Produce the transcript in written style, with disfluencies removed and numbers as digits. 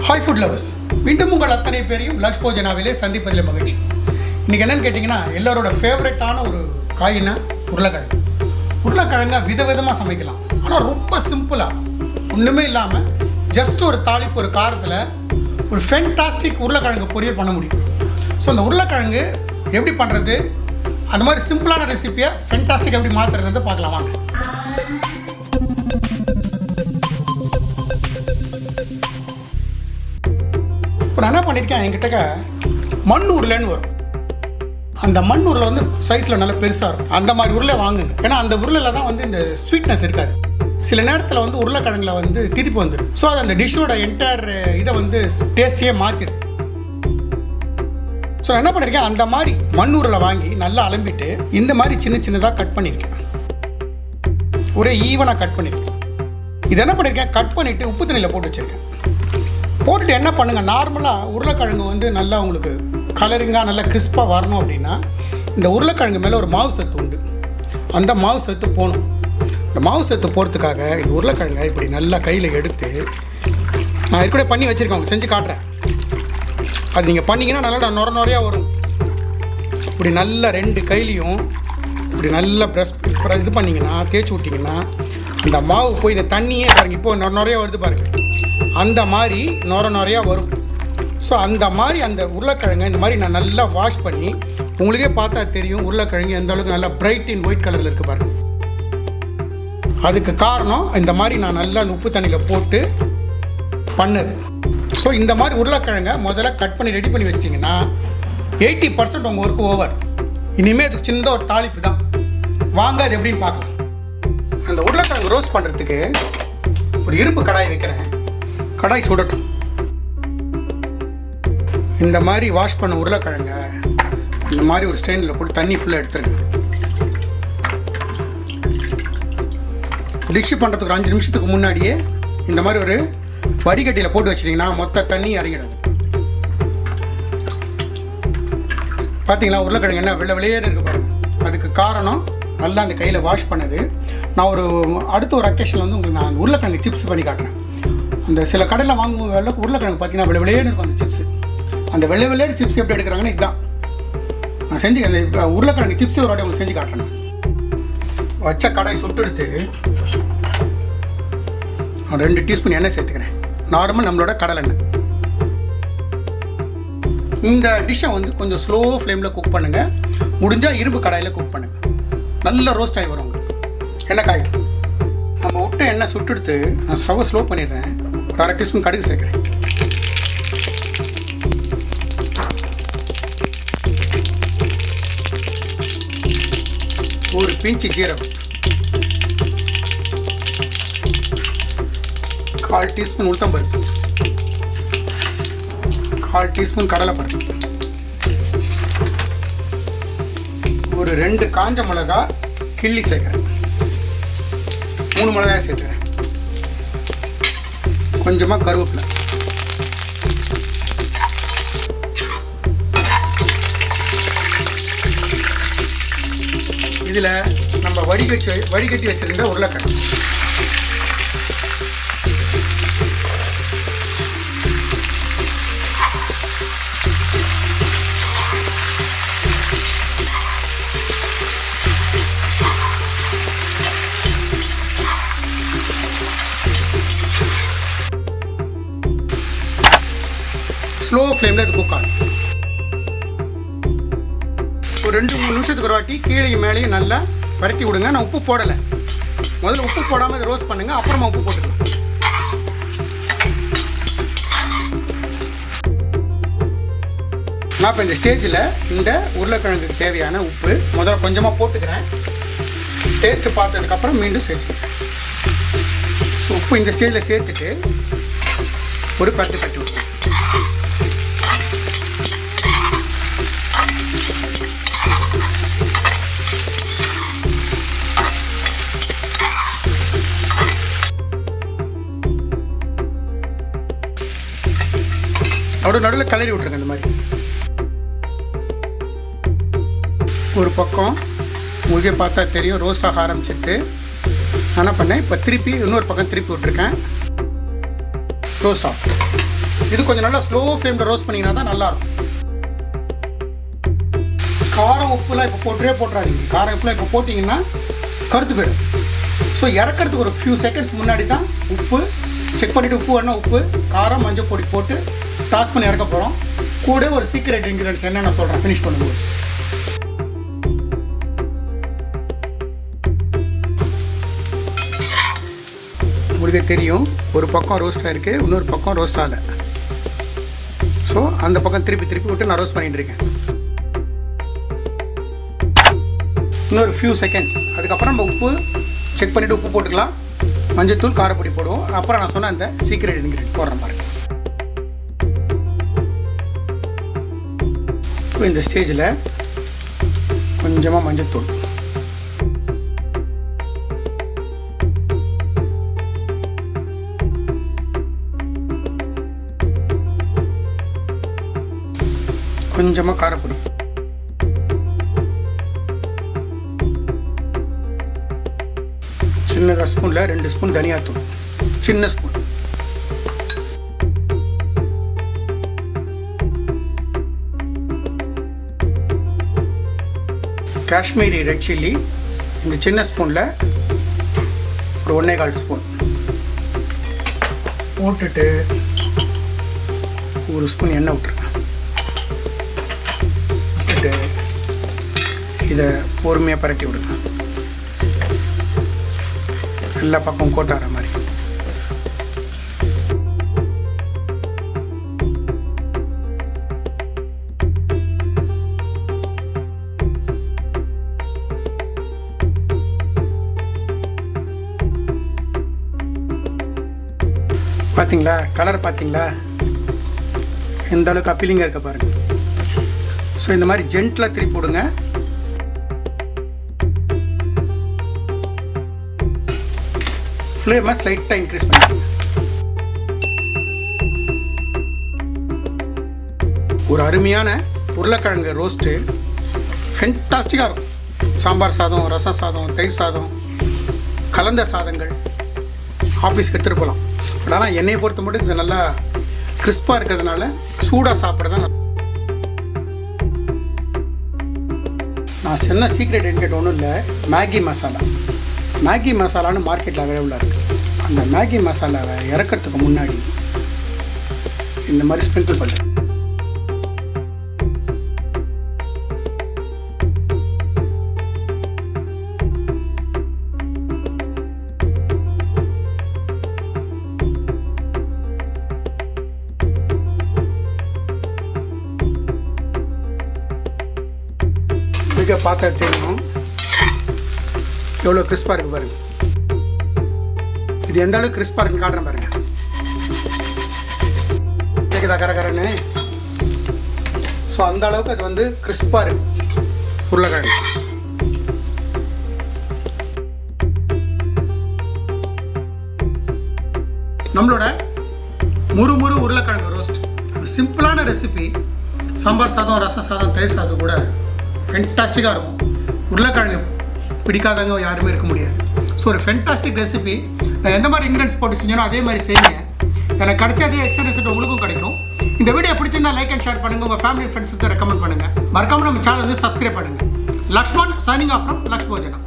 Hi food lovers, மீண்டும் உங்கள் அத்தனை பேரையும் லக்ஷ்போஜனாவிலே சந்திப்பதில் மகிழ்ச்சி. இன்றைக்கி என்னென்னு கேட்டிங்கன்னா, எல்லோரோட ஃபேவரட்டான ஒரு காயினா உருளைக்கிழங்கு. உருளைக்கிழங்கை விதவிதமாக சமைக்கலாம். ஆனால் ரொம்ப சிம்பிளாக ஒன்றுமே இல்லாமல் ஜஸ்ட் ஒரு தாளிப்பு, ஒரு காரத்தில் ஒரு ஃபென்டாஸ்டிக் உருளைக்கிழங்கு பொரியல் பண்ண முடியும். ஸோ அந்த உருளைக்கிழங்கு எப்படி பண்ணுறது, அந்த மாதிரி சிம்பிளான ரெசிப்பியை ஃபென்டாஸ்டிக் எப்படி மாற்றுறதுன்னு பார்க்கலாம் வாங்க. இப்போ நான் என்ன பண்ணியிருக்கேன், என்கிட்ட மண் உருளைன்னு வரும். அந்த மண் உருளை வந்து சைஸில் நல்லா பெருசாக இருக்கும். அந்த மாதிரி உருளை வாங்குங்க. ஏன்னா அந்த உருளையில் தான் வந்து இந்த ஸ்வீட்னஸ் இருக்காது. சில நேரத்தில் வந்து உருளைக்கிழங்குல வந்து திதிப்பு வந்துடும். ஸோ அது அந்த டிஷ்ஷோட என்டையர் இதை வந்து டேஸ்டியே மாற்றிடும். ஸோ என்ன பண்ணியிருக்கேன், அந்த மாதிரி மண் உருளை வாங்கி நல்லா அலம்பிட்டு இந்த மாதிரி சின்ன சின்னதாக கட் பண்ணியிருக்கேன். ஒரே ஈவனாக கட் பண்ணியிருக்கேன். இது என்ன பண்ணியிருக்கேன், கட் பண்ணிவிட்டு உப்பு தண்ணியில் போட்டு வச்சுருக்கேன். போட்டுட்டு என்ன பண்ணுங்கள், நார்மலாக உருளைக்கிழங்கு வந்து நல்லா உங்களுக்கு கலரிங்காக நல்லா கிறிஸ்பாக வரணும் அப்படின்னா இந்த உருளைக்கிழங்கு மேலே ஒரு மாவு சத்து உண்டு. அந்த மாவு சத்து போகணும். இந்த மாவு சத்து போகிறதுக்காக இந்த உருளைக்கிழங்கை இப்படி நல்லா கையில் எடுத்து நான் ஏற்கனவே பண்ணி வச்சுருக்கேன், உங்களுக்கு செஞ்சு காட்டுறேன். அது நீங்கள் பண்ணிங்கன்னா நல்லா நுரையா வரும். இப்படி நல்லா ரெண்டு கையிலையும் இப்படி நல்லா ப்ரெஸ் இது பண்ணிங்கன்னா, தேய்ச்சி விட்டிங்கன்னா அந்த மாவு போய் இந்த தண்ணியே பாருங்கள், இப்போது நுரையா வருது பாருங்கள், அந்த மாதிரி நுரையா வரும். ஸோ அந்த மாதிரி அந்த உருளைக்கிழங்கை இந்த மாதிரி நான் நல்லா வாஷ் பண்ணி, உங்களுக்கே பார்த்தா தெரியும் உருளைக்கிழங்கு எந்த அளவுக்கு நல்லா பிரைட் இன் ஒயிட் கலரில் இருக்குது பாருங்கள். அதுக்கு காரணம் இந்த மாதிரி நான் நல்லா அந்த உப்பு தண்ணியில் போட்டு பண்ணது. ஸோ இந்த மாதிரி உருளைக்கிழங்கை முதல்ல கட் பண்ணி ரெடி பண்ணி வச்சிட்டிங்கன்னா 80% உங்கள் ஒர்க்கு ஓவர். இனிமேல் அதுக்கு சின்னதாக ஒரு தாளிப்பு தான். வாங்க அது எப்படின்னு பார்க்கலாம். அந்த உருளைக்கிழங்கு ரோஸ்ட் பண்ணுறதுக்கு ஒரு இரும்பு கடாய் வைக்கிறேன். கடாய் சுடட்டும். இந்த மாதிரி வாஷ் பண்ண உருளைக்கிழங்க இந்த மாதிரி ஒரு ஸ்டெயினில் போட்டு தண்ணி ஃபுல்லாக எடுத்துருங்க. டிஷ் பண்ணுறதுக்கு ஒரு 5 நிமிஷத்துக்கு முன்னாடியே இந்த மாதிரி ஒரு வடிகட்டியில் போட்டு வச்சிட்டிங்கன்னா மொத்த தண்ணி இறங்கிடாது. பார்த்தீங்களா உருளைக்கிழங்கு என்ன வெள்ளை வெளியேன்னு இருக்குது பாருங்கள். அதுக்கு காரணம் நல்லா அந்த கையில் வாஷ் பண்ணது. நான் அடுத்த ஒரு அக்கேஷனில் வந்து உங்களுக்கு நான் அந்த உருளைக்கிழங்கு சிப்ஸ் பண்ணி காட்டுறேன். அந்த சில கடையில் வாங்கும் அளவுக்கு உருளைக்கிழங்கு பார்த்தீங்கன்னா வெள்ளை வெளியேன்னு இருக்கும் அந்த சிப்ஸு. அந்த வெள்ளை வெளியேன்னு சிப்ஸ் எப்படி எடுக்கிறாங்கன்னு இதுதான் நான் செஞ்சு அந்த உருளைக்கிழங்கு சிப்ஸ் ஒரு வாட்டி உங்களுக்கு செஞ்சு காட்டுறேன். வச்ச கடாய் சுட்டு எடுத்து 2 டீஸ்பூன் எண்ணெய் சேர்த்துக்கிறேன். நார்மல் நம்மளோட கடலை எண்ணெய். இந்த டிஷ்ஷை வந்து கொஞ்சம் ஸ்லோ ஃப்ளேமில் குக் பண்ணுங்கள். முடிஞ்சால் இரும்பு கடாயில் குக் பண்ணுங்கள். நல்லா ரோஸ்ட் ஆகி வரும் உங்களுக்கு. எண்ணெய் காயிடும். நம்ம விட்ட எண்ணெய் சுட்டு எடுத்து நான் ஸ்டவ்வை ஸ்லோ பண்ணிடுறேன். ஒரு 1/2 டீஸ்பூன் கடுகு சேர்க்குறேன். ஒரு பிஞ்சு ஜீரகம், 1/4 டீஸ்பூன் உளுத்தம்பருப்பு, 1/4 டீஸ்பூன் கடலைப்பருப்பு, ஒரு 2 காஞ்ச மிளகா கிள்ளி சேர்க்குறேன். 3 மிளகாய் சேர்த்துக்கிறேன். கொஞ்சமாக கருவேப்பிலை, இதில் நம்ம வடிகட்டி வச்சிருந்த உருளைக்கிழங்கு, ஸ்லோ ஃப்ளேமில் அது குக் ஆகும். ஒரு 2-3 நிமிஷத்துக்கு ஒரு வாட்டி கீழே மேலேயும் நல்லா வதக்கி விடுங்க. நான் உப்பு போடலை. முதல்ல உப்பு போடாமல் இதை ரோஸ்ட் பண்ணுங்கள், அப்புறமா உப்பு போட்டுக்கலாம். நான் இப்போ இந்த ஸ்டேஜில் இந்த உருளைக்கிழங்குக்கு தேவையான உப்பு முதல்ல கொஞ்சமாக போட்டுக்கிறேன். டேஸ்ட்டு பார்த்ததுக்கப்புறம் மீண்டும் சேர்த்துக்கிறேன். ஸோ உப்பு இந்த ஸ்டேஜில் சேர்த்துட்டு ஒரு 10 தட்டி விட்டுருவேன். நடுவில் கலரி விட்ருங்க. இந்த மாதிரி ஒரு பக்கம் உங்களுக்கே பார்த்தா தெரியும் ரோஸ்ட் ஆக ஆரம்பிச்சிட்டு நான் என்ன பண்ணேன், இப்போ திருப்பி இன்னொரு பக்கம் திருப்பி விட்டுருக்கேன். ரோஸ்ட் ஆகும். இது கொஞ்சம் நல்லா ஸ்லோ ஃப்ளேமில் ரோஸ்ட் பண்ணிங்கன்னா தான் நல்லாயிருக்கும். காரம் உப்புலாம் இப்போ போட்டுறாதீங்க. காரம் உப்புலாம் இப்போ போட்டிங்கன்னா கருத்து போயிடும். ஸோ இறக்கிறதுக்கு ஒரு ஃபியூ செகண்ட்ஸ் முன்னாடி தான் உப்பு செக் பண்ணிவிட்டு உப்பு வேணால் உப்பு, காரம், மஞ்சள் பொடி போட்டு டாஸ் பண்ணி இறக்க போகிறோம். கூட ஒரு சீக்ரெட் இன்க்ரீடியன்ஸ் என்ன நான் சொல்கிறேன் ஃபினிஷ் பண்ணும்போது. உங்களுக்கு தெரியும், ஒரு பக்கம் ரோஸ்ட் ஆகிருக்கு, இன்னொரு பக்கம் ரோஸ்ட் ஆகலை. ஸோ அந்த பக்கம் திருப்பி விட்டு நான் ரோஸ்ட் பண்ணிட்டு இருக்கேன். இன்னொரு ஃபியூ செகண்ட்ஸ், அதுக்கப்புறம் நம்ம உப்பு செக் பண்ணிவிட்டு உப்பு போட்டுக்கலாம், மஞ்சத்தூள், காரப்பொடி போடுவோம். அப்புறம் நான் சொன்ன அந்த சீக்ரெட் இன்க்ரீடியன்ட் போடுற மாதிரி. இப்போ இந்த ஸ்டேஜில் கொஞ்சமாக மஞ்சத்தூள், கொஞ்சமாக காரப்பொடி, சின்ன ஸ்பூனில் 2 ஸ்பூன் தனியாத்தூள், சின்ன ஸ்பூன், காஷ்மீரி ரெட் சில்லி இந்த சின்ன ஸ்பூனில் ஒரு 1.25 ஸ்பூன் போட்டுட்டு ஒரு ஸ்பூன் எண்ணெய் விட்டுட்டு இதை பொறுமையாக பரட்டி விடுங்க. எல்லா பக்கம் கோட் ஆகிற மாதிரி. பார்த்தீங்களா கலர், பார்த்தீங்களா எந்த அளவுக்கு அப்பீலிங்காக இருக்க பாருங்கள். ஸோ இந்த மாதிரி ஜென்டிலாக திருப்பி போடுங்க. ஃப்ளேமை ஸ்லைட்டாக இன்க்ரீஸ் பண்ணிக்கோங்க. ஒரு அருமையான உருளைக்கிழங்கு ரோஸ்ட்டு ஃபென்டாஸ்டிக்காக இருக்கும். சாம்பார் சாதம், ரசம் சாதம், தயிர் சாதம், கலந்த சாதங்கள் ஆஃபீஸ்க்கு எடுத்துகிட்டு போகலாம். பட் ஆனால் என்னையை பொறுத்த மட்டும் இது நல்லா கிறிஸ்பாக இருக்கிறதுனால சூடாக சாப்பிட்றதான். நான் சொன்ன சீக்ரெட் இன்கிரிடியன்ட் ஒன்றும் இல்லை, மேகி மசாலா. மேகி மசாலான்னு மார்க்கெட்டில் அவைலபிளாக இருக்குது. அந்த மேகி மசாலாவை இறக்கிறதுக்கு முன்னாடி இந்த மாதிரி ஸ்ப்ரிங்கிள் பண்ணுறேன். மிக பார்த்தா தெரியும் எவ்வளோ கிறிஸ்பாக இருக்குது பாருங்கள். இது எந்த அளவுக்கு கிறிஸ்பாக இருக்குன்னு காட்டுறேன் பாருங்கள். கேட்குதா கரகரன்னு? ஸோ அந்த அளவுக்கு அது வந்து கிறிஸ்பாக இருக்குது உருளைக்கிழங்கு. நம்மளோட முறுமுறு உருளைக்கிழங்கு ரோஸ்ட் ஒரு சிம்பிளான ரெசிபி. சாம்பார் சாதம், ரசம் சாதம், தயிர் சாதம் கூட ஃபென்டாஸ்டிக்காக இருக்கும். உருளைக்கிழங்கு பிடிக்காதவங்க யாருமே இருக்க முடியாது. ஸோ ஒரு ஃபென்டாஸ்டிக் ரெசிபி. நான் எந்த மாதிரி இன்க்ரீடியன்ஸ் போட்டு செஞ்சேனோ அதே மாதிரி செய்யுங்க. எனக்கு கிடைச்ச அதே எக்ஸ்ட்ரா ரெசிபி உங்களுக்கும் கிடைக்கும். இந்த வீடியோ பிடிச்சிருந்தா லைக் அண்ட் ஷேர் பண்ணுங்கள். உங்கள் ஃபேமிலி ஃப்ரெண்ட்ஸுக்கு ரெக்கமெண்ட் பண்ணுங்கள். மறக்காமல் நம்ம சேனல் வந்து சப்ஸ்கிரைப் பண்ணுங்கள். Lakshman signing off from லக்ஷ்போஜனா.